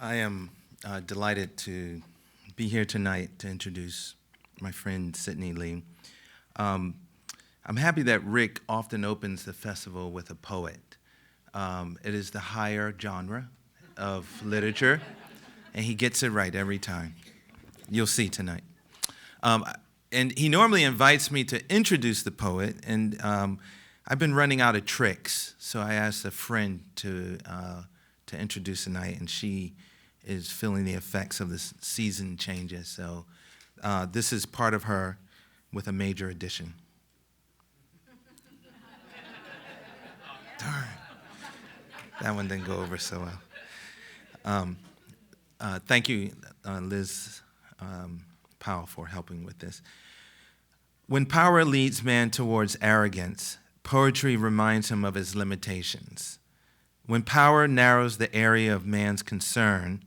I am delighted to be here tonight to introduce my friend Sydney Lee. I'm happy that Rick often opens the festival with a poet. It is the higher genre of literature, and he gets it right every time. You'll see tonight. And he normally invites me to introduce the poet, and I've been running out of tricks, so I asked a friend to introduce tonight, and she is feeling the effects of the season changes. So this is part of her with a major addition. Darn. That one didn't go over so well. Thank you, Liz Powell, for helping with this. When power leads man towards arrogance, poetry reminds him of his limitations. When power narrows the area of man's concern,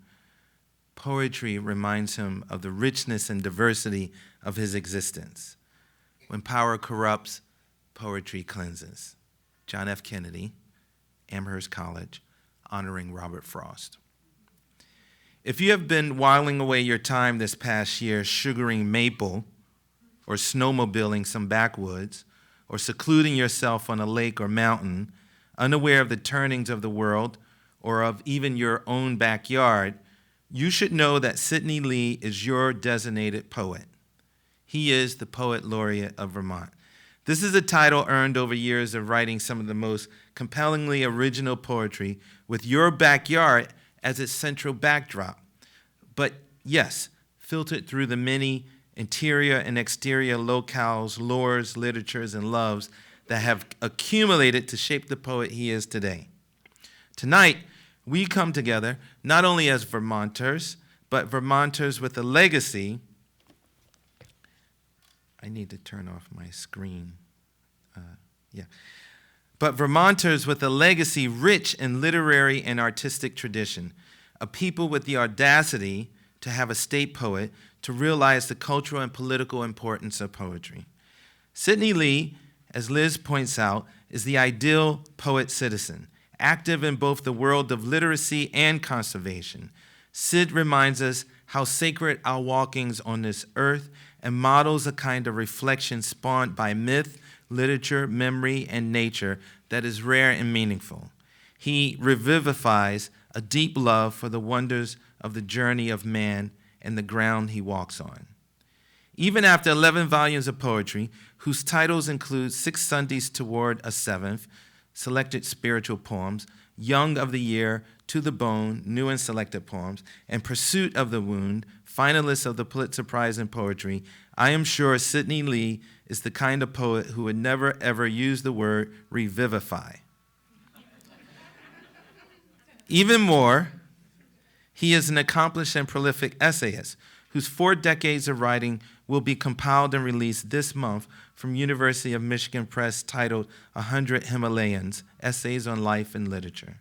poetry reminds him of the richness and diversity of his existence. When power corrupts, poetry cleanses. John F. Kennedy, Amherst College, honoring Robert Frost. If you have been whiling away your time this past year sugaring maple or snowmobiling some backwoods or secluding yourself on a lake or mountain, unaware of the turnings of the world or of even your own backyard, you should know that Sydney Lee is your designated poet. He is the Poet Laureate of Vermont. This is a title earned over years of writing some of the most compellingly original poetry with your backyard as its central backdrop. But yes, filtered through the many interior and exterior locales, lores, literatures, and loves that have accumulated to shape the poet he is today. Tonight, we come together not only as Vermonters, but Vermonters with a legacy. I need to turn off my screen. But Vermonters with a legacy rich in literary and artistic tradition, a people with the audacity to have a state poet to realize the cultural and political importance of poetry. Sydney Lee, as Liz points out, is the ideal poet-citizen, active in both the world of literacy and conservation. Sid reminds us how sacred our walkings on this earth and models a kind of reflection spawned by myth, literature, memory, and nature that is rare and meaningful. He revivifies a deep love for the wonders of the journey of man and the ground he walks on. Even after 11 volumes of poetry, whose titles include 6 Sundays Toward a Seventh, selected spiritual poems, Young of the Year, To the Bone, new and selected poems, and Pursuit of the Wound, finalists of the Pulitzer Prize in Poetry, I am sure Sydney Lee is the kind of poet who would never, ever use the word revivify. Even more, he is an accomplished and prolific essayist whose 4 decades of writing will be compiled and released this month from University of Michigan Press titled A Hundred Himalayas, Essays on Life and Literature.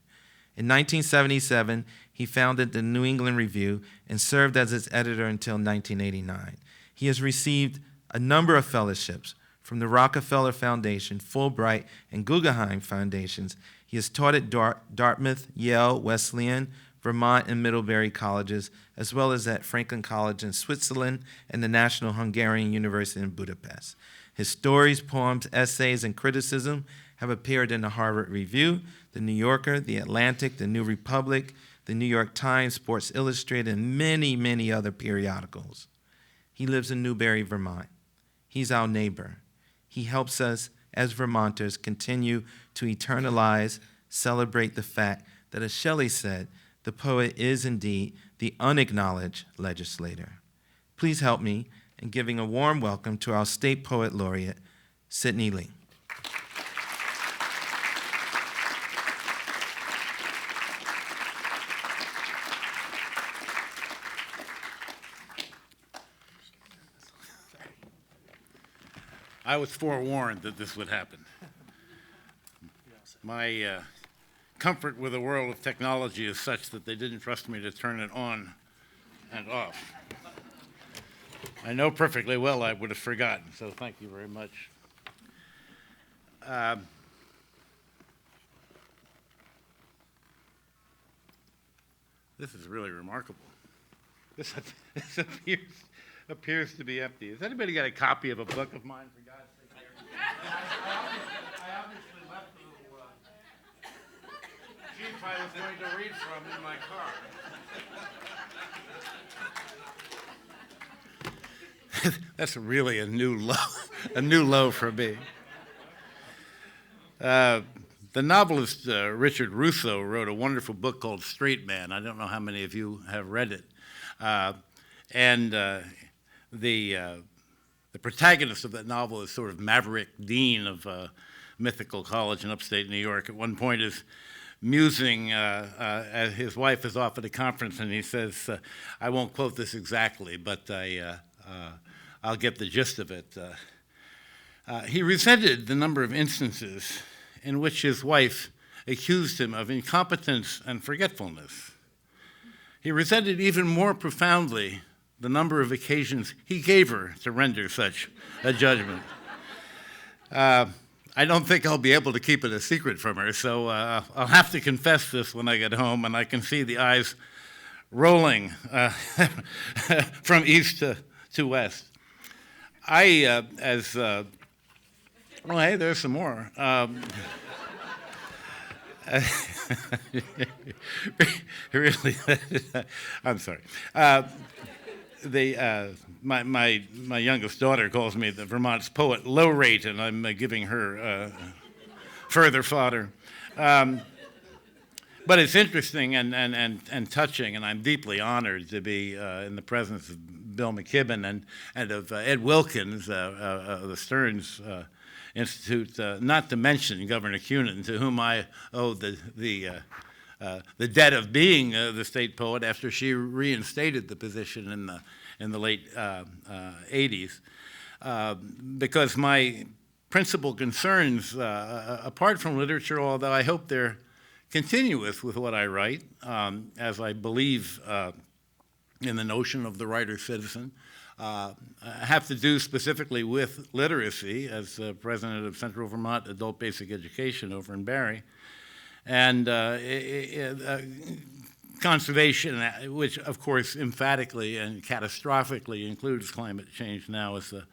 In 1977, he founded the New England Review and served as its editor until 1989. He has received a number of fellowships from the Rockefeller Foundation, Fulbright, and Guggenheim Foundations. He has taught at Dartmouth, Yale, Wesleyan, Vermont, and Middlebury colleges, as well as at Franklin College in Switzerland and the National Hungarian University in Budapest. His stories, poems, essays, and criticism have appeared in the Harvard Review, the New Yorker, the Atlantic, the New Republic, the New York Times, Sports Illustrated, and many, many other periodicals. He lives in Newbury, Vermont. He's our neighbor. He helps us, as Vermonters, continue to eternalize, celebrate the fact that, as Shelley said, the poet is indeed the unacknowledged legislator. Please help me in giving a warm welcome to our State Poet Laureate, Sydney Lee. I was forewarned that this would happen. My comfort with the world of technology is such that they didn't trust me to turn it on and off. I know perfectly well I would have forgotten, so thank you very much. This is really remarkable. This appears to be empty. Has anybody got a copy of a book of mine, for God's sake? Here? I obviously left the little sheaf I was going to read from in my car. That's really a new low for me. The novelist Richard Russo wrote a wonderful book called Straight Man. I don't know how many of you have read it. The protagonist of that novel is sort of Maverick Dean of a mythical college in upstate New York. At one point is musing as his wife is off at a conference, and he says, I won't quote this exactly, but I'll get the gist of it. He resented the number of instances in which his wife accused him of incompetence and forgetfulness. He resented even more profoundly the number of occasions he gave her to render such a judgment. I don't think I'll be able to keep it a secret from her, so I'll have to confess this when I get home, and I can see the eyes rolling from east to west. Hey, there's some more. Really, I'm sorry. My youngest daughter calls me the Vermont's Poet Laureate, and I'm giving her further fodder. But it's interesting and touching, and I'm deeply honored to be in the presence of Bill McKibben and of Ed Wilkins, of the Stearns Institute, not to mention Governor Cunin, to whom I owe the debt of being the state poet after she reinstated the position in the late 80s, because my principal concerns, apart from literature, although I hope they're continuous with what I write, as I believe in the notion of the writer-citizen, have to do specifically with literacy as president of Central Vermont Adult Basic Education over in Barre, and conservation, which of course emphatically and catastrophically includes climate change now, as the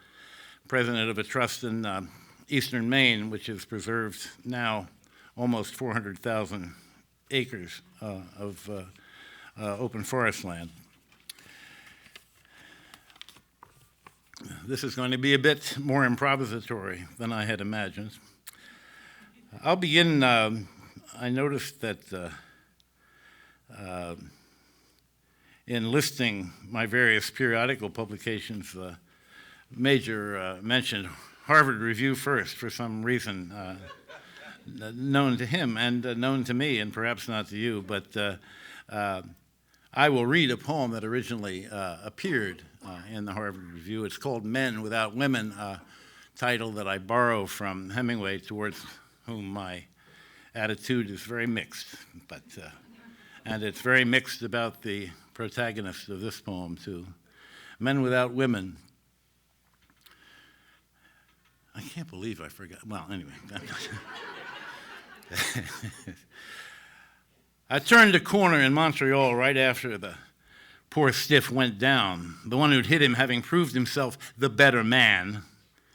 president of a trust in eastern Maine, which has preserved now almost 400,000 acres of open forest land. This is going to be a bit more improvisatory than I had imagined. I'll begin, I noticed that in listing my various periodical publications, the Major mentioned Harvard Review first for some reason known to him and known to me, and perhaps not to you, but I will read a poem that originally appeared in the Harvard Review. It's called Men Without Women, a title that I borrow from Hemingway, towards whom my attitude is very mixed, but and it's very mixed about the protagonist of this poem, too. Men Without Women. I can't believe I forgot. Well, anyway. I turned a corner in Montreal right after the poor stiff went down, the one who'd hit him having proved himself the better man,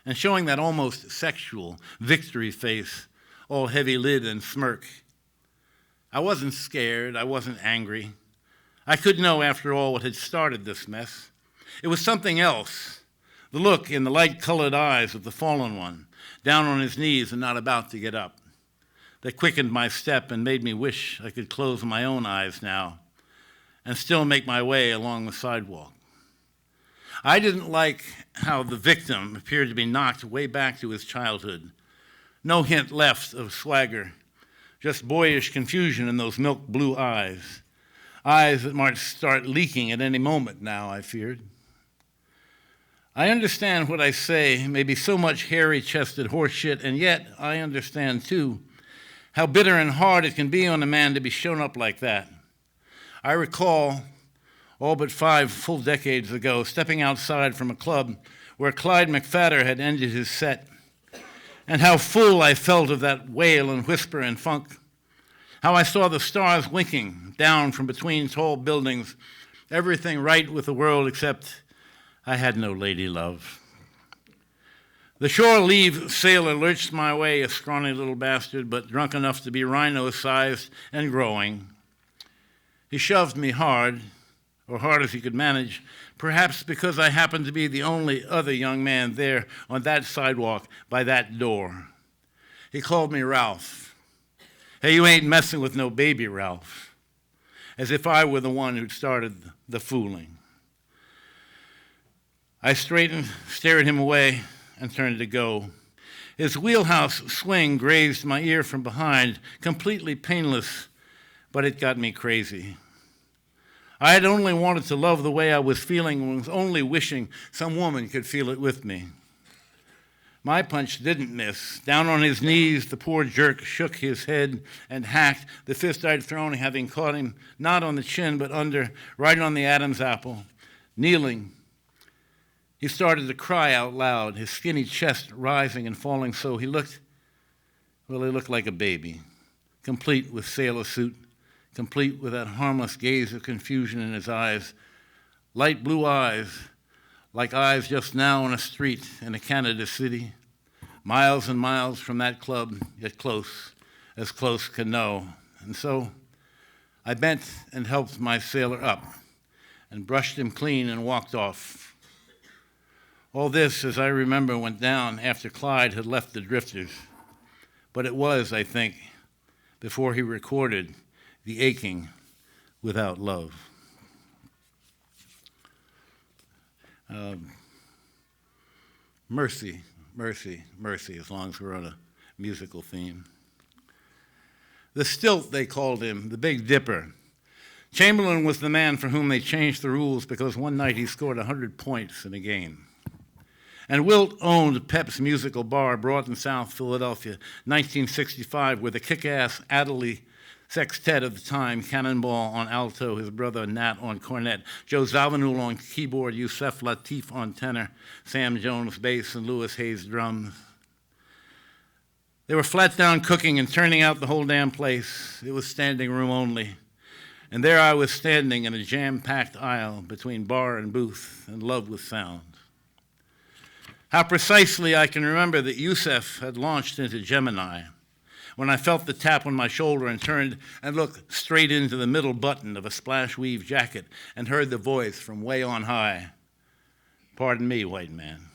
and showing that almost sexual victory face, all heavy lid and smirk. I wasn't scared, I wasn't angry. I could know, after all, what had started this mess. It was something else, the look in the light-colored eyes of the fallen one, down on his knees and not about to get up, that quickened my step and made me wish I could close my own eyes now and still make my way along the sidewalk. I didn't like how the victim appeared to be knocked way back to his childhood. No hint left of swagger, just boyish confusion in those milk blue eyes. Eyes that might start leaking at any moment now, I feared. I understand what I say may be so much hairy-chested horseshit, and yet I understand, too, how bitter and hard it can be on a man to be shown up like that. I recall, all but 5 full decades ago, stepping outside from a club where Clyde McPhatter had ended his set, and how full I felt of that wail and whisper and funk. how I saw the stars winking down from between tall buildings, everything right with the world except I had no lady love. The shore leave sailor lurched my way, a scrawny little bastard, but drunk enough to be rhino-sized and growing. He shoved me hard, or hard as he could manage, perhaps because I happened to be the only other young man there on that sidewalk by that door. He called me Ralph. Hey, you ain't messing with no baby, Ralph. As if I were the one who'd started the fooling. I straightened, stared him away, and turned to go. His wheelhouse swing grazed my ear from behind, completely painless, but it got me crazy. I had only wanted to love the way I was feeling and was only wishing some woman could feel it with me. My punch didn't miss. Down on his knees, the poor jerk shook his head and hacked, the fist I'd thrown having caught him not on the chin but under, right on the Adam's apple. Kneeling, he started to cry out loud, his skinny chest rising and falling so he looked like a baby, complete with sailor suit, complete with that harmless gaze of confusion in his eyes, light blue eyes, like eyes just now on a street in a Canada city, miles and miles from that club, yet close, as close can know. And so I bent and helped my sailor up and brushed him clean and walked off. All this, as I remember, went down after Clyde had left the Drifters. But it was, I think, before he recorded The Aching Without Love. Mercy, mercy, mercy, as long as we're on a musical theme. The Stilt, they called him, the Big Dipper. Chamberlain was the man for whom they changed the rules because one night he scored 100 points in a game. And Wilt owned Pep's Musical Bar, Broughton, South Philadelphia, 1965, with a kick-ass Adderley sextet of the time, Cannonball on alto, his brother Nat on cornet, Joe Zawinul on keyboard, Yusef Lateef on tenor, Sam Jones bass, and Louis Hayes drums. They were flat down cooking and turning out the whole damn place. It was standing room only. And there I was standing in a jam-packed aisle between bar and booth, in love with sound. How precisely I can remember that Yusef had launched into Gemini when I felt the tap on my shoulder and turned and looked straight into the middle button of a splash weave jacket and heard the voice from way on high. Pardon me, white man.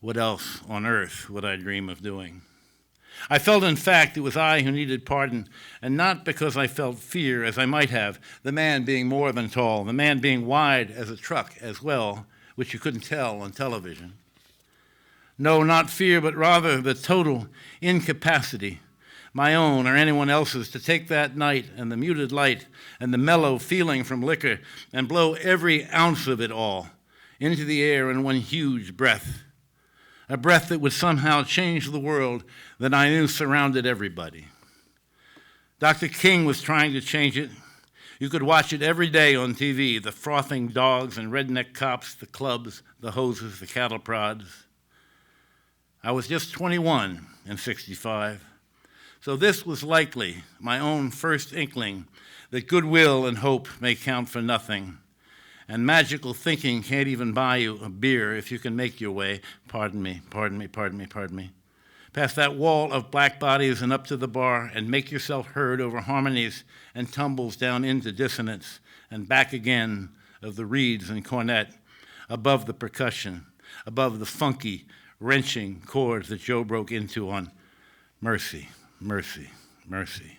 What else on earth would I dream of doing? I felt, in fact, it was I who needed pardon, and not because I felt fear, as I might have, the man being more than tall, the man being wide as a truck as well, which you couldn't tell on television. No, not fear, but rather the total incapacity, my own or anyone else's, to take that night and the muted light and the mellow feeling from liquor and blow every ounce of it all into the air in one huge breath, a breath that would somehow change the world that I knew surrounded everybody. Dr. King was trying to change it. You could watch it every day on TV, the frothing dogs and redneck cops, the clubs, the hoses, the cattle prods. I was just 21 in '65, so this was likely my own first inkling that goodwill and hope may count for nothing, and magical thinking can't even buy you a beer if you can make your way, pardon me, past that wall of black bodies and up to the bar and make yourself heard over harmonies and tumbles down into dissonance and back again of the reeds and cornet, above the percussion, above the funky, wrenching chords that Joe broke into on Mercy, Mercy, Mercy.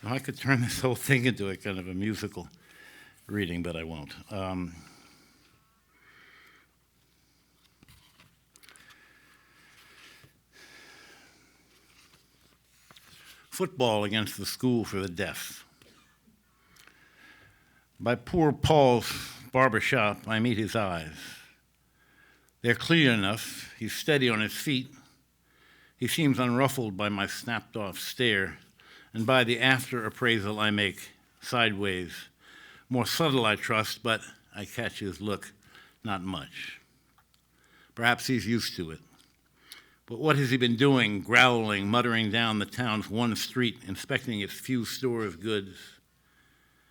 I could turn this whole thing into a kind of a musical reading, but I won't. Football against the school for the deaf. By poor Paul's barber shop, I meet his eyes. They're clear enough. He's steady on his feet. He seems unruffled by my snapped-off stare and by the after appraisal I make sideways. More subtle, I trust, but I catch his look, not much. Perhaps he's used to it. But what has he been doing, growling, muttering down the town's one street, inspecting its few store of goods?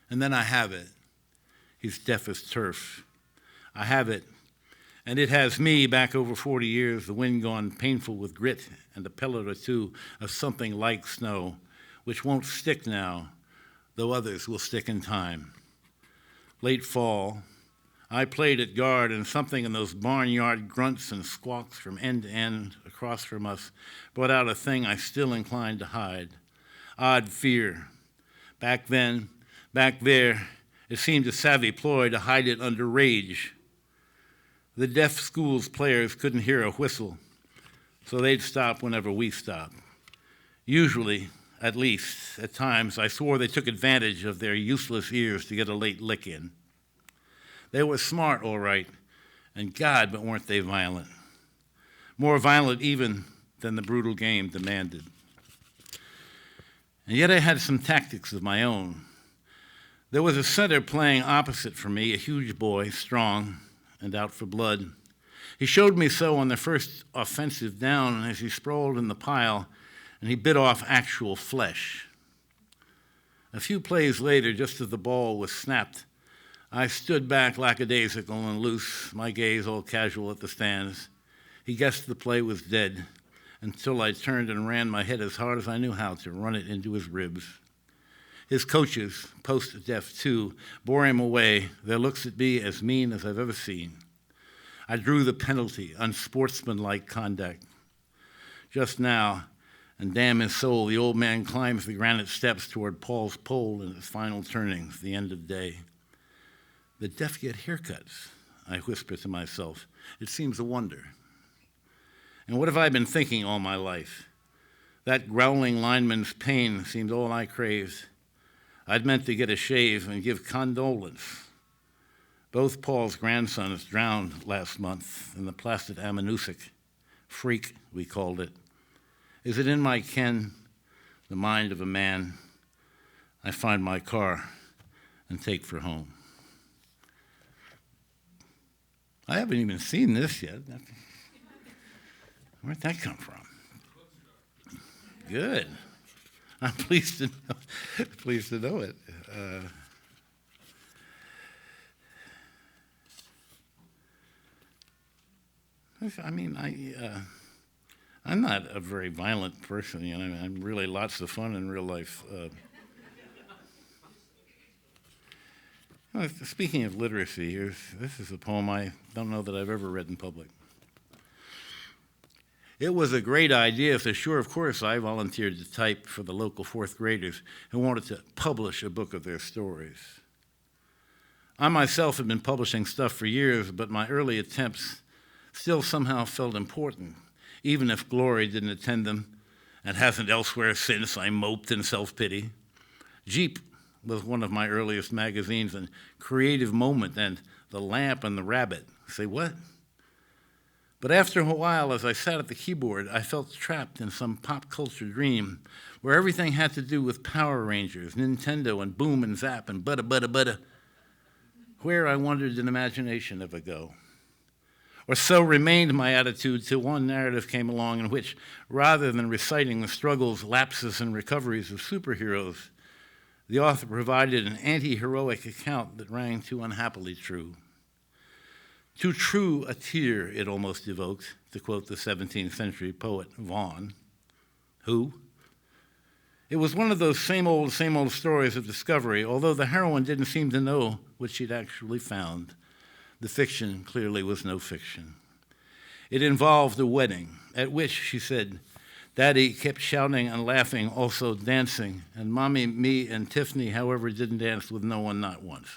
And then I have it. He's deaf as turf. I have it, and it has me back over 40 years, the wind gone painful with grit and a pellet or two of something like snow, which won't stick now, though others will stick in time. Late fall, I played at guard, and something in those barnyard grunts and squawks from end to end across from us brought out a thing I still inclined to hide. Odd fear. Back then, back there, it seemed a savvy ploy to hide it under rage. The deaf schools players couldn't hear a whistle, so they'd stop whenever we stopped. Usually, at least, at times, I swore they took advantage of their useless ears to get a late lick in. They were smart, all right, and God, but weren't they violent. More violent even than the brutal game demanded. And yet I had some tactics of my own. There was a center playing opposite from me, a huge boy, strong and out for blood. He showed me so on the first offensive down as he sprawled in the pile, and he bit off actual flesh. A few plays later, just as the ball was snapped, I stood back lackadaisical and loose, my gaze all casual at the stands. He guessed the play was dead until I turned and ran my head as hard as I knew how to run it into his ribs. His coaches, post-deaf too, bore him away, their looks at me as mean as I've ever seen. I drew the penalty, unsportsmanlike conduct. Just now, and damn his soul, the old man climbs the granite steps toward Paul's pole in its final turnings, the end of day. The deaf get haircuts, I whisper to myself. It seems a wonder. And what have I been thinking all my life? That growling lineman's pain seemed all I craved. I'd meant to get a shave and give condolence. Both Paul's grandsons drowned last month in the Placid Amanuensis. Freak, we called it. Is it in my ken, the mind of a man? I find my car and take for home. I haven't even seen this yet. Where'd that come from? Good. I'm pleased to know it. I'm not a very violent person. You know, I'm really lots of fun in real life. Speaking of literacy, this is a poem I don't know that I've ever read in public. It was a great idea, so sure, of course, I volunteered to type for the local fourth graders who wanted to publish a book of their stories. I myself had been publishing stuff for years, but my early attempts still somehow felt important, even if glory didn't attend them and hasn't elsewhere since. I moped in self-pity. Jeep was one of my earliest magazines, and Creative Moment and The Lamp and the Rabbit. Say what? But after a while, as I sat at the keyboard, I felt trapped in some pop culture dream where everything had to do with Power Rangers, Nintendo, and Boom and Zap, and butta, butta, butta. Where, I wondered, did imagination ever go? Or so remained my attitude till one narrative came along in which, rather than reciting the struggles, lapses, and recoveries of superheroes, the author provided an anti-heroic account that rang too unhappily true. Too true a tear it almost evoked, to quote the 17th century poet Vaughan. Who? It was one of those same old stories of discovery, although the heroine didn't seem to know what she'd actually found. The fiction clearly was no fiction. It involved a wedding, at which, she said, Daddy kept shouting and laughing, also dancing, and Mommy, me, and Tiffany, however, didn't dance with no one, not once.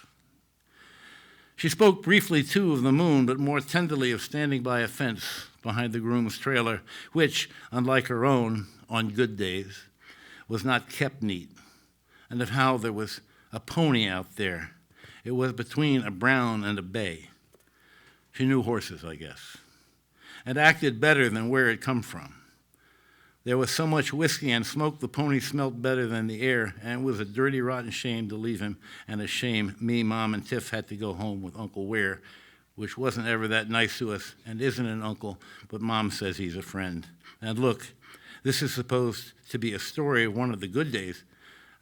She spoke briefly, too, of the moon, but more tenderly of standing by a fence behind the groom's trailer, which, unlike her own, on good days, was not kept neat, and of how there was a pony out there. It was between a brown and a bay. She knew horses, I guess, and acted better than where it come from. There was so much whiskey and smoke, the pony smelled better than the air, and it was a dirty, rotten shame to leave him, and a shame me, Mom, and Tiff had to go home with Uncle Ware, which wasn't ever that nice to us and isn't an uncle, but Mom says he's a friend. And look, this is supposed to be a story of one of the good days,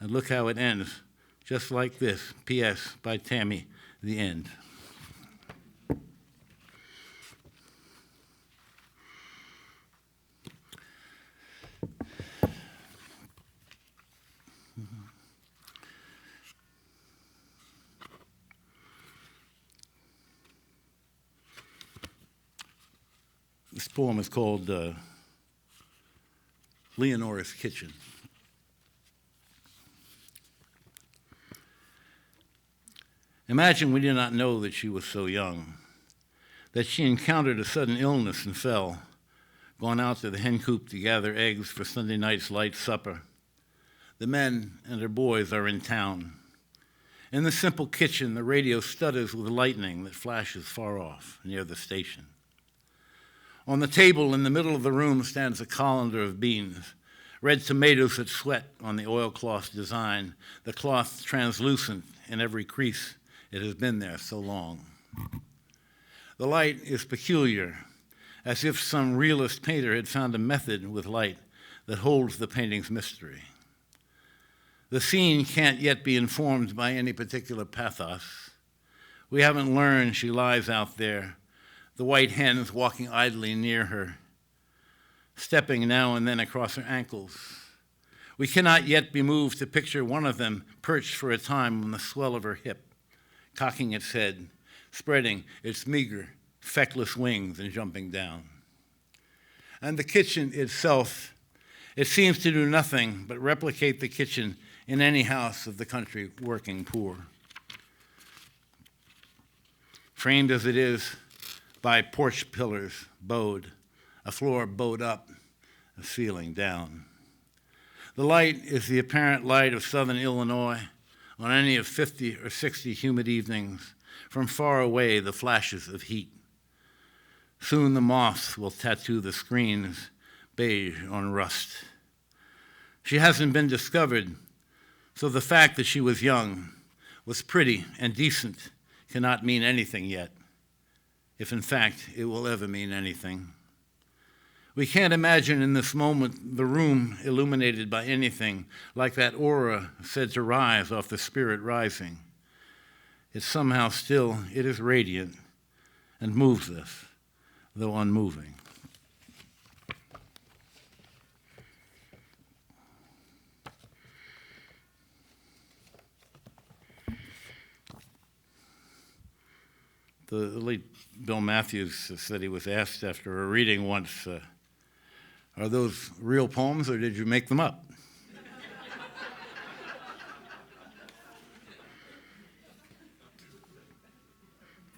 and look how it ends, just like this. P.S. by Tammy, the end. This poem is called Leonora's Kitchen. Imagine we did not know that she was so young, that she encountered a sudden illness and fell, gone out to the hen coop to gather eggs for Sunday night's light supper. The men and their boys are in town. In the simple kitchen, the radio stutters with lightning that flashes far off near the station. On the table in the middle of the room stands a colander of beans, red tomatoes that sweat on the oilcloth design, the cloth translucent in every crease. It has been there so long. The light is peculiar, as if some realist painter had found a method with light that holds the painting's mystery. The scene can't yet be informed by any particular pathos. We haven't learned she lies out there, the white hens walking idly near her, stepping now and then across her ankles. We cannot yet be moved to picture one of them perched for a time on the swell of her hip, cocking its head, spreading its meager, feckless wings and jumping down. And the kitchen itself, it seems to do nothing but replicate the kitchen in any house of the country working poor. Framed as it is by porch pillars bowed, a floor bowed up, a ceiling down. The light is the apparent light of southern Illinois on any of 50 or 60 humid evenings. From far away, the flashes of heat. Soon the moths will tattoo the screens beige on rust. She hasn't been discovered, so the fact that she was young, was pretty and decent cannot mean anything yet, if in fact it will ever mean anything. We can't imagine in this moment the room illuminated by anything like that aura said to rise off the spirit rising. It's somehow still, it is radiant and moves us, though unmoving. The late Bill Matthews said he was asked after a reading once, are those real poems or did you make them up?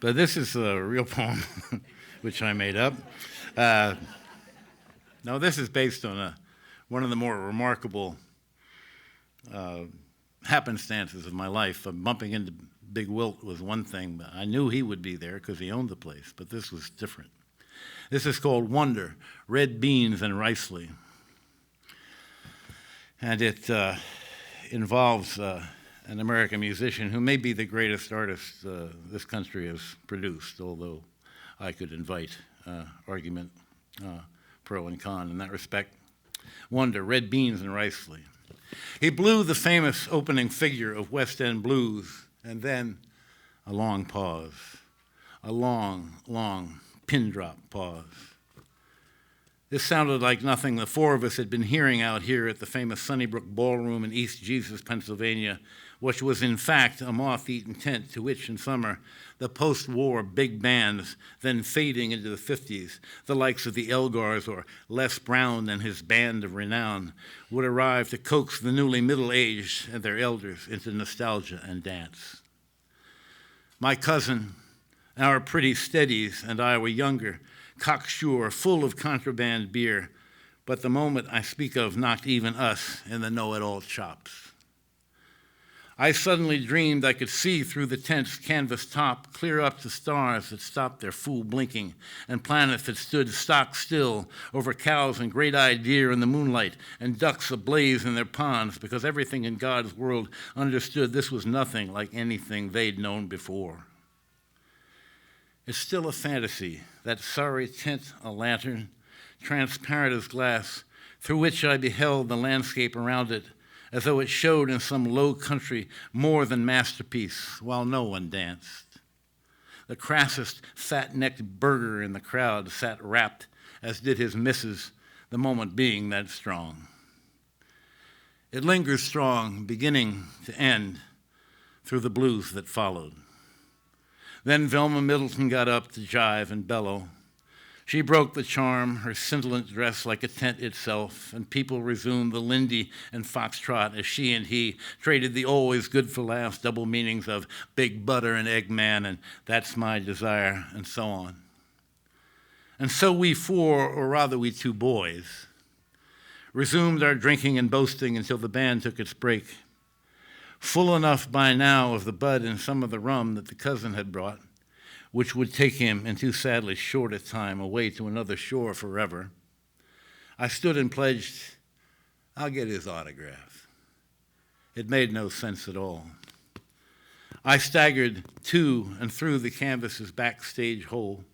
But this is a real poem, which I made up. Now, this is based on one of the more remarkable happenstances of my life. Bumping into Big Wilt was one thing, but I knew he would be there because he owned the place, but this was different. This is called Wonder, Red Beans and Ricely. And it involves an American musician who may be the greatest artist this country has produced, although I could invite argument, pro and con in that respect. Wonder, Red Beans and Ricely. He blew the famous opening figure of West End blues, and then a long pause, a long, long pin drop pause. This sounded like nothing the four of us had been hearing out here at the famous Sunnybrook Ballroom in East Jesus, Pennsylvania, which was in fact a moth-eaten tent to which in summer the post-war big bands, then fading into the 50s, the likes of the Elgars or Les Brown and his band of renown, would arrive to coax the newly middle-aged and their elders into nostalgia and dance. My cousin, our pretty steadies, and I were younger, cocksure, full of contraband beer, but the moment I speak of knocked even us in the know-it-all chops. I suddenly dreamed I could see through the tent's canvas top, clear up to stars that stopped their fool blinking, and planets that stood stock still over cows and great-eyed deer in the moonlight, and ducks ablaze in their ponds, because everything in God's world understood this was nothing like anything they'd known before. It's still a fantasy, that sorry tent a lantern, transparent as glass, through which I beheld the landscape around it, as though it showed in some low country more than masterpiece, while no one danced. The crassest fat-necked burgher in the crowd sat rapt, as did his missus, the moment being that strong. It lingers strong, beginning to end, through the blues that followed. Then Velma Middleton got up to jive and bellow. She broke the charm, her scintillant dress like a tent itself, and people resumed the Lindy and foxtrot as she and he traded the always good for laughs double meanings of big butter and egg man and that's my desire and so on. And so we four, or rather we two boys, resumed our drinking and boasting until the band took its break. Full enough by now of the bud and some of the rum that the cousin had brought, which would take him in too sadly short a time away to another shore forever, I stood and pledged, I'll get his autograph. It made no sense at all. I staggered to and through the canvas's backstage hole,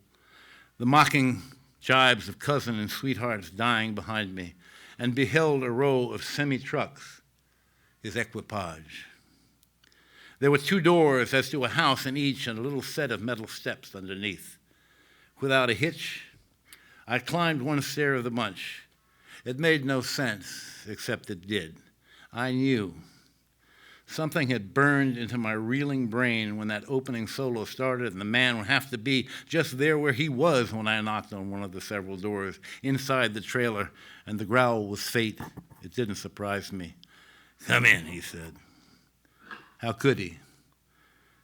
the mocking jibes of cousin and sweethearts dying behind me, and beheld a row of semi-trucks, his equipage. There were 2 doors as to a house in each and a little set of metal steps underneath. Without a hitch, I climbed one stair of the bunch. It made no sense, except it did. I knew. Something had burned into my reeling brain when that opening solo started, and the man would have to be just there where he was when I knocked on one of the several doors inside the trailer, and the growl was fate. It didn't surprise me. "Come in," he said. How could he?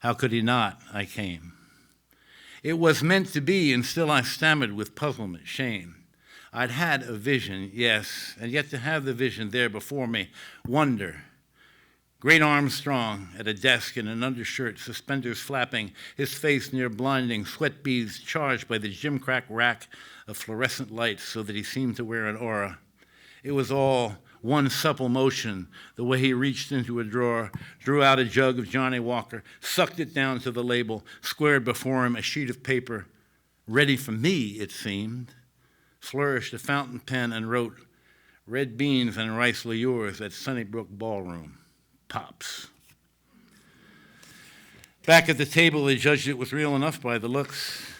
How could he not? I came. It was meant to be, and still I stammered with puzzlement, shame. I'd had a vision, yes, and yet to have the vision there before me, wonder. Great Armstrong at a desk in an undershirt, suspenders flapping, his face near blinding, sweat beads charged by the gimcrack rack of fluorescent lights so that he seemed to wear an aura. It was all one supple motion, the way he reached into a drawer, drew out a jug of Johnny Walker, sucked it down to the label, squared before him a sheet of paper, ready for me, it seemed, flourished a fountain pen and wrote, "Red beans and rice liqueurs at Sunnybrook Ballroom. Pops." Back at the table, they judged it was real enough by the looks.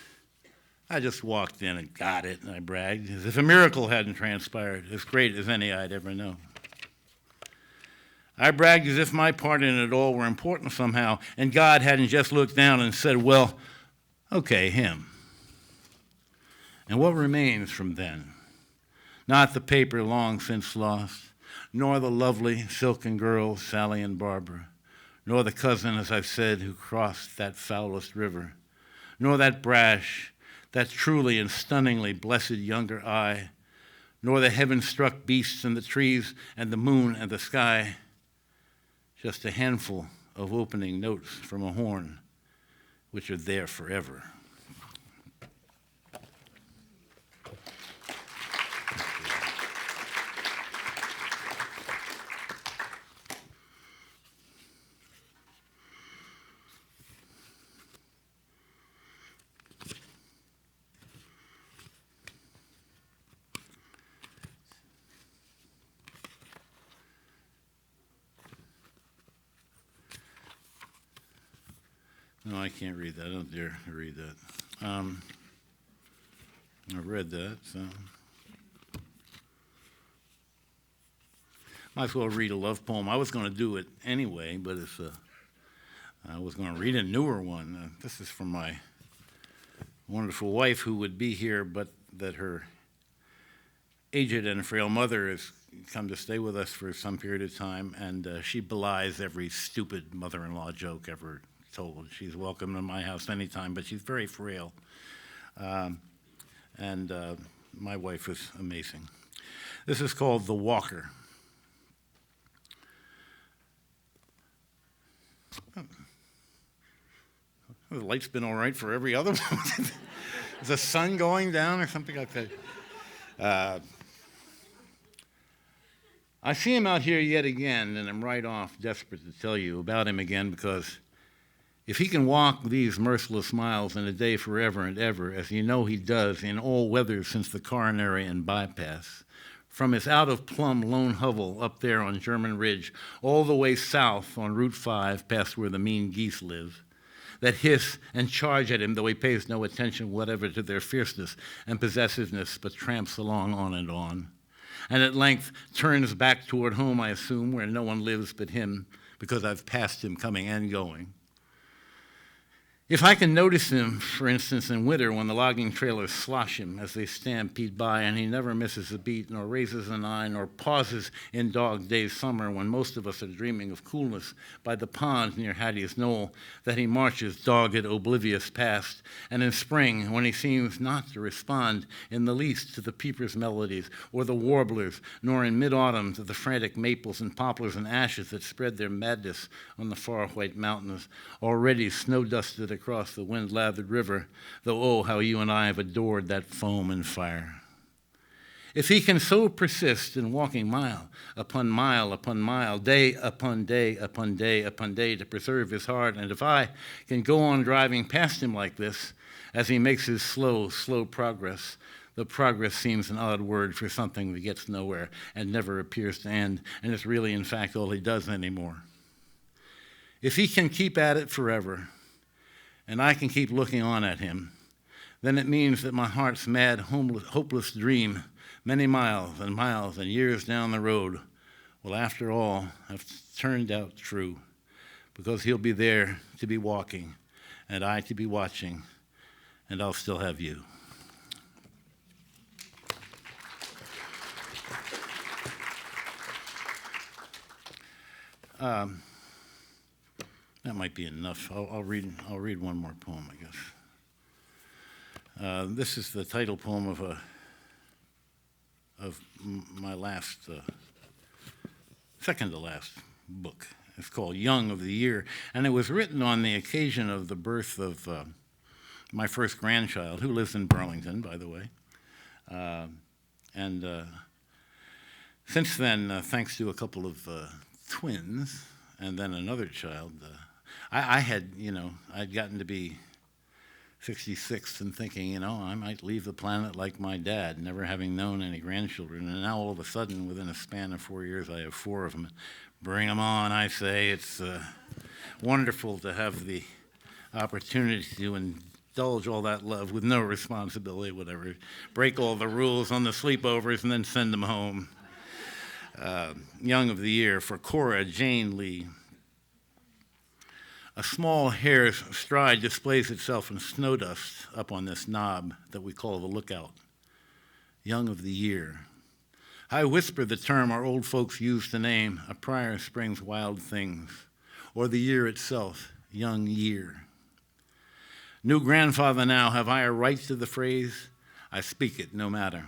I just walked in and got it, and I bragged, as if a miracle hadn't transpired, as great as any I'd ever known. I bragged as if my part in it all were important somehow, and God hadn't just looked down and said, well, okay, him. And what remains from then? Not the paper long since lost, nor the lovely silken girls, Sally and Barbara, nor the cousin, as I've said, who crossed that foulest river, nor that brash, that truly and stunningly blessed younger eye, nor the heaven-struck beasts and the trees and the moon and the sky, just a handful of opening notes from a horn, which are there forever. No, I can't read that. I don't dare read that. I've read that, so. Might as well read a love poem. I was going to do it anyway, but I was going to read a newer one. This is from my wonderful wife, who would be here, but that her aged and frail mother has come to stay with us for some period of time, and she belies every stupid mother-in-law joke ever told. She's welcome in my house anytime, but she's very frail. And my wife is amazing. This is called The Walker. The light's been all right for every other one. Is the sun going down or something like that? I see him out here yet again, and I'm right off desperate to tell you about him again, because if he can walk these merciless miles in a day forever and ever, as you know he does in all weathers since the coronary and bypass, from his out-of-plumb lone hovel up there on German Ridge, all the way south on Route 5 past where the mean geese live, that hiss and charge at him, though he pays no attention whatever to their fierceness and possessiveness, but tramps along on, and at length turns back toward home, I assume, where no one lives but him, because I've passed him coming and going. If I can notice him, for instance, in winter when the logging trailers slosh him as they stampede by, and he never misses a beat, nor raises an eye, nor pauses in dog days summer when most of us are dreaming of coolness by the pond near Hattie's Knoll, that he marches dogged, oblivious past, and in spring when he seems not to respond in the least to the peepers' melodies or the warblers, nor in mid-autumn to the frantic maples and poplars and ashes that spread their madness on the far white mountains, already snow-dusted across the wind-lathered river, though oh, how you and I have adored that foam and fire. If he can so persist in walking mile upon mile upon mile, day upon day upon day upon day to preserve his heart, and if I can go on driving past him like this as he makes his slow, slow progress, the progress seems an odd word for something that gets nowhere and never appears to end, and it's really, in fact, all he does anymore. If he can keep at it forever, and I can keep looking on at him, then it means that my heart's mad, hopeless dream, many miles and years down the road, will after all have turned out true, because he'll be there to be walking, and I to be watching, and I'll still have you. That might be enough. I'll read one more poem, I guess. This is the title poem of my last, second to last book. It's called Young of the Year, and it was written on the occasion of the birth of my first grandchild, who lives in Burlington, by the way. And since then, thanks to a couple of twins and then another child, I'd gotten to be 66 and thinking, I might leave the planet like my dad, never having known any grandchildren. And now all of a sudden, within a span of 4 years, I have 4 of them. Bring them on, I say. It's wonderful to have the opportunity to indulge all that love with no responsibility, whatever. Break all the rules on the sleepovers and then send them home. Young of the Year for Cora Jane Lee. A small hare's stride displays itself in snow dust up on this knob that we call the lookout. Young of the Year. I whisper the term our old folks used to name a prior spring's wild things, or the year itself, young year. New grandfather now, have I a right to the phrase? I speak it no matter.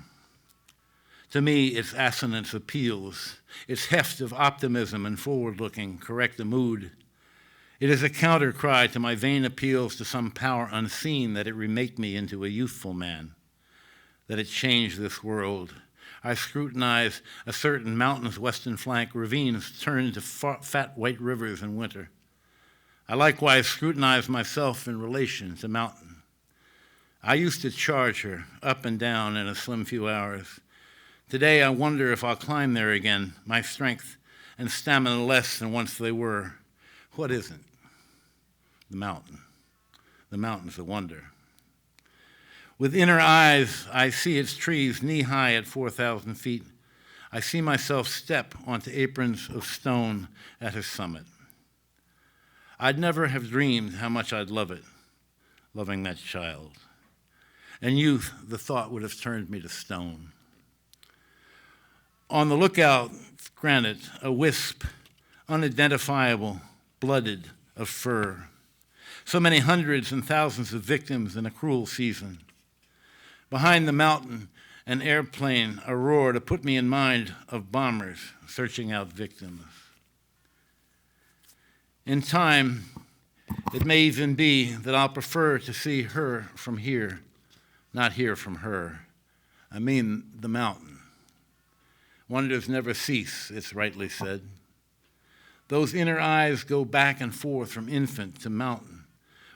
To me, its assonance appeals, its heft of optimism and forward-looking correct the mood. It is a counter cry to my vain appeals to some power unseen that it remake me into a youthful man, that it change this world. I scrutinize a certain mountain's western flank, ravines turn into fat white rivers in winter. I likewise scrutinize myself in relation to mountain. I used to charge her up and down in a slim few hours. Today I wonder if I'll climb there again, my strength and stamina less than once they were. What isn't? The mountain. The mountain's a wonder. With inner eyes, I see its trees knee-high at 4,000 feet. I see myself step onto aprons of stone at its summit. I'd never have dreamed how much I'd love it, loving that child. In youth, the thought would have turned me to stone. On the lookout, granted, a wisp, unidentifiable, blooded, of fur. So many hundreds and thousands of victims in a cruel season. Behind the mountain, an airplane, a roar to put me in mind of bombers searching out victims. In time, It may even be that I'll prefer to see her from here, not hear from her. I mean the mountain. Wonders never cease, it's rightly said. Those inner eyes go back and forth from infant to mountain,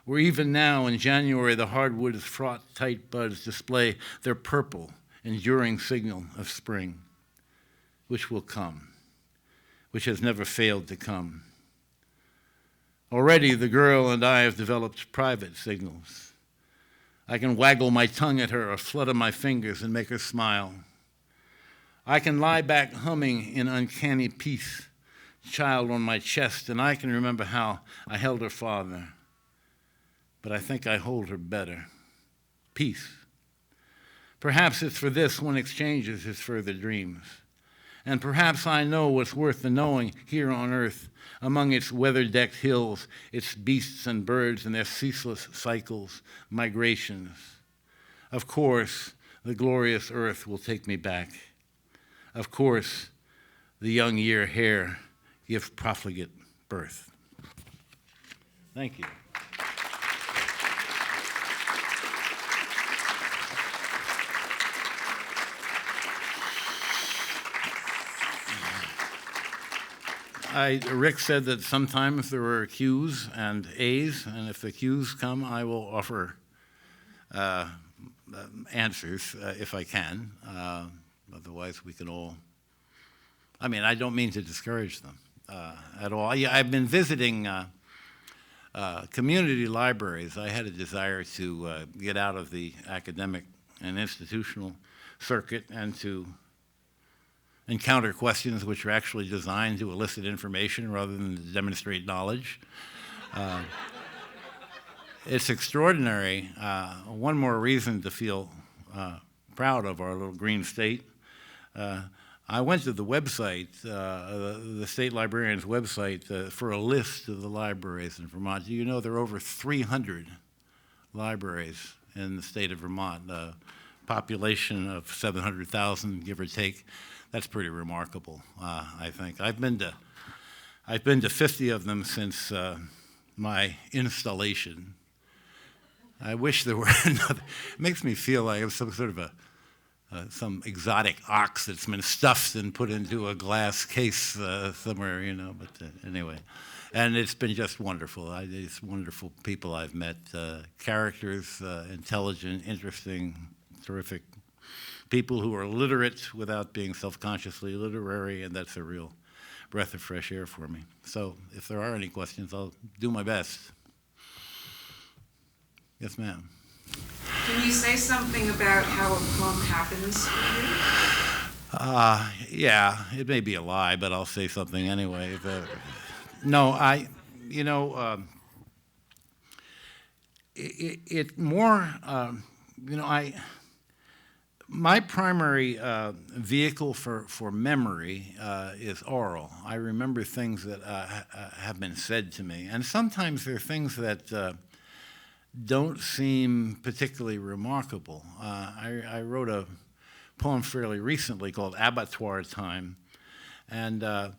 where even now in January the hardwood's fraught tight buds display their purple, enduring signal of spring, which will come, which has never failed to come. Already the girl and I have developed private signals. I can waggle my tongue at her or flutter my fingers and make her smile. I can lie back humming in uncanny peace, child on my chest, and I can remember how I held her father. But I think I hold her better. Peace. Perhaps it's for this one exchanges his further dreams. And perhaps I know what's worth the knowing here on earth, among its weather-decked hills, its beasts and birds and their ceaseless cycles, migrations. Of course, the glorious earth will take me back. Of course, the young year hair give profligate birth. Thank you. Rick said that sometimes there are Q's and A's, and if the Q's come, I will offer answers if I can. Otherwise, we can all. I mean, I don't mean to discourage them at all. I've been visiting community libraries. I had a desire to get out of the academic and institutional circuit and to encounter questions which are actually designed to elicit information rather than to demonstrate knowledge. It's extraordinary. One more reason to feel proud of our little green state. I went to the website, the state librarian's website, for a list of the libraries in Vermont. Do you know there are over 300 libraries in the state of Vermont, a population of 700,000, give or take? That's pretty remarkable, I think. I've been to 50 of them since my installation. I wish there were another. It makes me feel like I'm some sort of some exotic ox that's been stuffed and put into a glass case somewhere, you know. But anyway, and it's been just wonderful. It's wonderful people I've met, characters, intelligent, interesting, terrific people who are literate without being self-consciously literary, and that's a real breath of fresh air for me. So if there are any questions, I'll do my best. Yes, ma'am. Can you say something about how a poem happens for you? Yeah, it may be a lie, but I'll say something anyway. My primary vehicle for memory is oral. I remember things that have been said to me, and sometimes they're things that don't seem particularly remarkable. I wrote a poem fairly recently called Abattoir Time, and I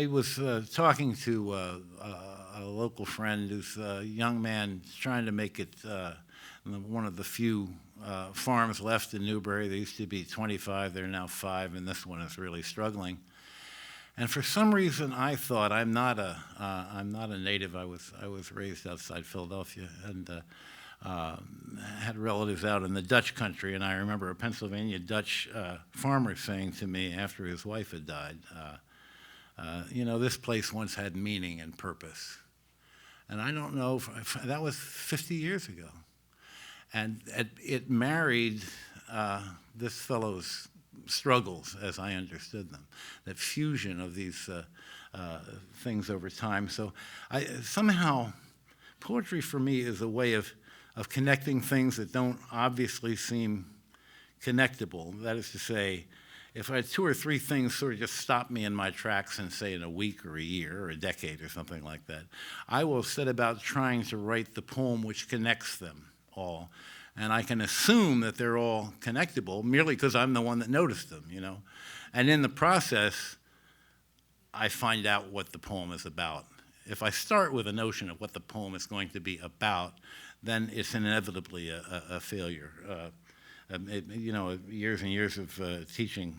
was talking to a local friend who's a young man trying to make it one of the few farms left in Newbury. There used to be 25, there are now 5, and this one is really struggling. And for some reason, I thought I'm not a native. I was raised outside Philadelphia and had relatives out in the Dutch country. And I remember a Pennsylvania Dutch farmer saying to me after his wife had died, this place once had meaning and purpose. And I don't know if that was 50 years ago. And it married this fellow's struggles as I understood them, that fusion of these things over time. So somehow poetry for me is a way of connecting things that don't obviously seem connectable. That is to say, if I had 2 or 3 things sort of just stop me in my tracks and say in a week or a year or a decade or something like that, I will set about trying to write the poem which connects them all. And I can assume that they're all connectable merely because I'm the one that noticed them, you know. And in the process, I find out what the poem is about if I start with a notion of what the poem is going to be about, then it's inevitably a failure. Years and years of teaching,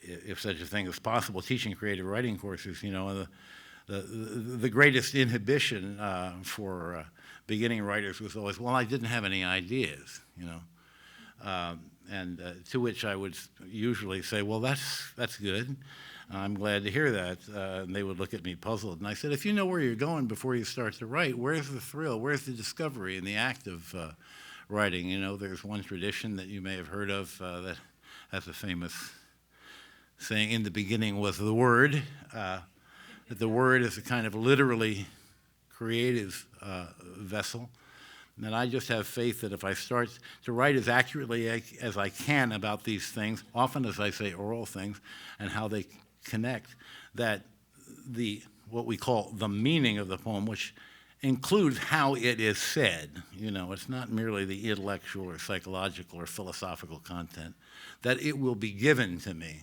if such a thing is possible, teaching creative writing courses, the greatest inhibition for beginning writers was always, well, I didn't have any ideas, and to which I would usually say, well, that's good. I'm glad to hear that. And they would look at me puzzled. And I said, if you know where you're going before you start to write, where's the thrill? Where's the discovery in the act of writing? There's one tradition that you may have heard of that has a famous saying, in the beginning was the Word. That the Word is a kind of literally creative vessel. And I just have faith that if I start to write as accurately as I can about these things, often, as I say, oral things, and how they connect, that what we call the meaning of the poem, which includes how it is said, it's not merely the intellectual or psychological or philosophical content, that it will be given to me.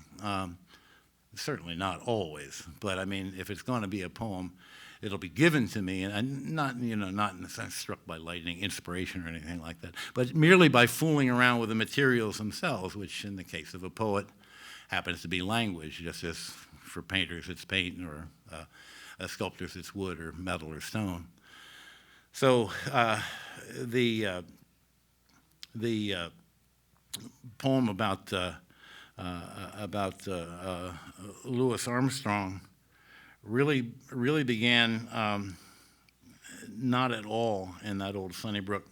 Certainly not always, but I mean, if it's going to be a poem, it'll be given to me, and not in the sense struck by lightning, inspiration or anything like that, but merely by fooling around with the materials themselves, which in the case of a poet happens to be language, just as for painters it's paint, or sculptors it's wood or metal or stone. So the poem about Louis Armstrong really began not at all in that old Sunnybrook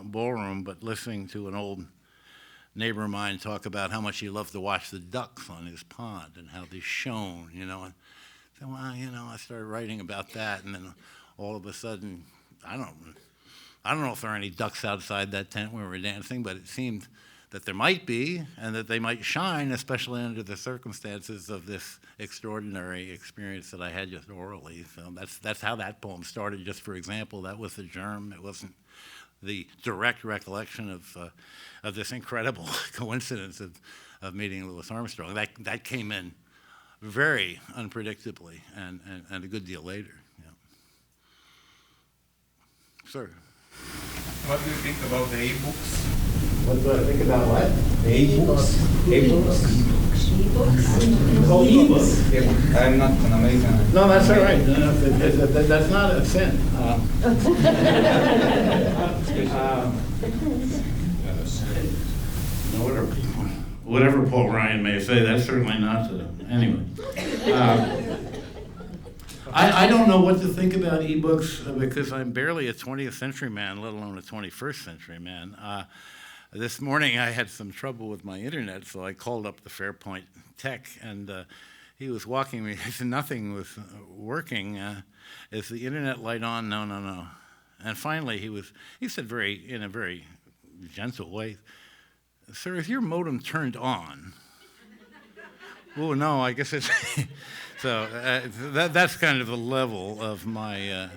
ballroom, but listening to an old neighbor of mine talk about how much he loved to watch the ducks on his pond and how they shone, and so, well, I started writing about that, and then all of a sudden, I don't know if there are any ducks outside that tent where we were dancing, but it seemed that there might be, and that they might shine, especially under the circumstances of this extraordinary experience that I had just orally. So that's how that poem started, just for example. That was the germ. It wasn't the direct recollection of this incredible coincidence of meeting Louis Armstrong. That came in very unpredictably and a good deal later. Yeah. Sir? What do you think about the e-books? What do I think about what? The e-books. E-books. E-books. I'm not an American. No, that's all right. That's not a sin. Whatever Paul Ryan may say, that's certainly not anyway. I don't know what to think about ebooks because I'm barely a 20th century man, let alone a 21st century man. This morning I had some trouble with my internet, so I called up the Fairpoint tech, and he was walking me. I said, nothing was working. Is the internet light on? No. And finally he said in a very gentle way, sir, is your modem turned on? Oh, no, I guess it's... So that's kind of the level of my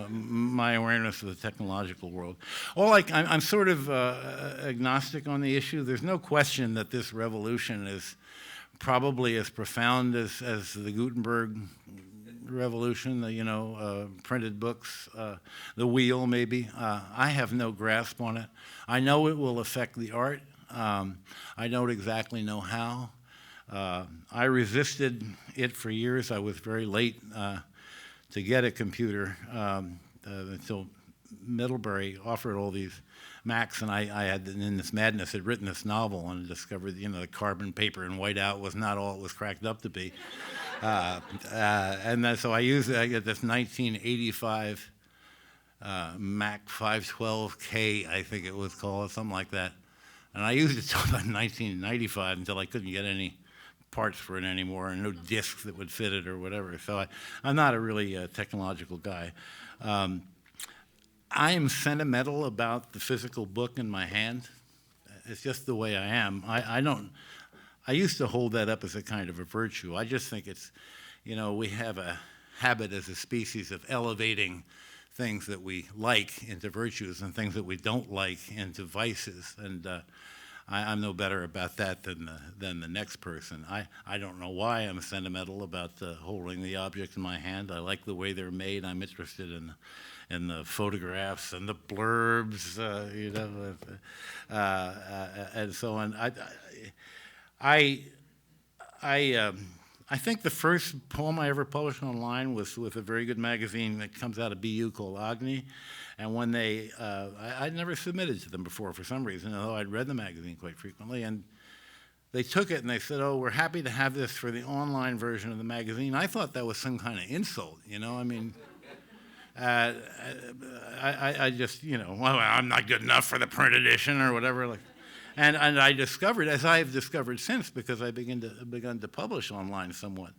my awareness of the technological world. I'm sort of agnostic on the issue. There's no question that this revolution is probably as profound as the Gutenberg revolution, printed books, the wheel maybe. I have no grasp on it. I know it will affect the art. I don't exactly know how. I resisted it for years. I was very late to get a computer until Middlebury offered all these Macs, and I had, in this madness, had written this novel and discovered, the carbon paper and whiteout was not all it was cracked up to be. So I used this 1985 Mac 512K, I think it was called, something like that. And I used it until about 1995 until I couldn't get any parts for it anymore and no discs that would fit it or whatever. So I'm not a really technological guy. I am sentimental about the physical book in my hand. It's just the way I am. I used to hold that up as a kind of a virtue. I just think it's, we have a habit as a species of elevating things that we like into virtues and things that we don't like into vices. And I'm no better about that than the next person. I don't know why I'm sentimental about holding the object in my hand. I like the way they're made. I'm interested in the photographs and the blurbs, you know, and so on. I think the first poem I ever published online was with a very good magazine that comes out of BU called Agni. And when I'd never submitted to them before for some reason, although I'd read the magazine quite frequently. And they took it and they said, "Oh, we're happy to have this for the online version of the magazine." I thought that was some kind of insult, you know? I mean, I just, you know, well, I'm not good enough for the print edition or whatever. Like, and I discovered, as I have discovered since, because I begun to publish online somewhat,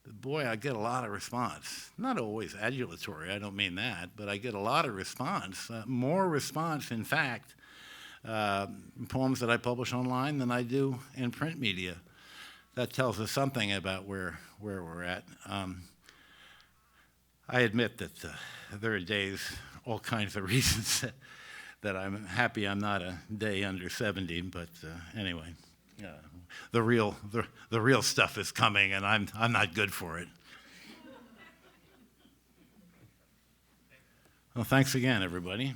boy, I get a lot of response. Not always adulatory, I don't mean that, but I get a lot of response. More response, in fact, poems that I publish online than I do in print media. That tells us something about where we're at. I admit that there are days, all kinds of reasons that I'm happy I'm not a day under 70, but anyway. The real stuff is coming, and I'm not good for it. Well, thanks again, everybody.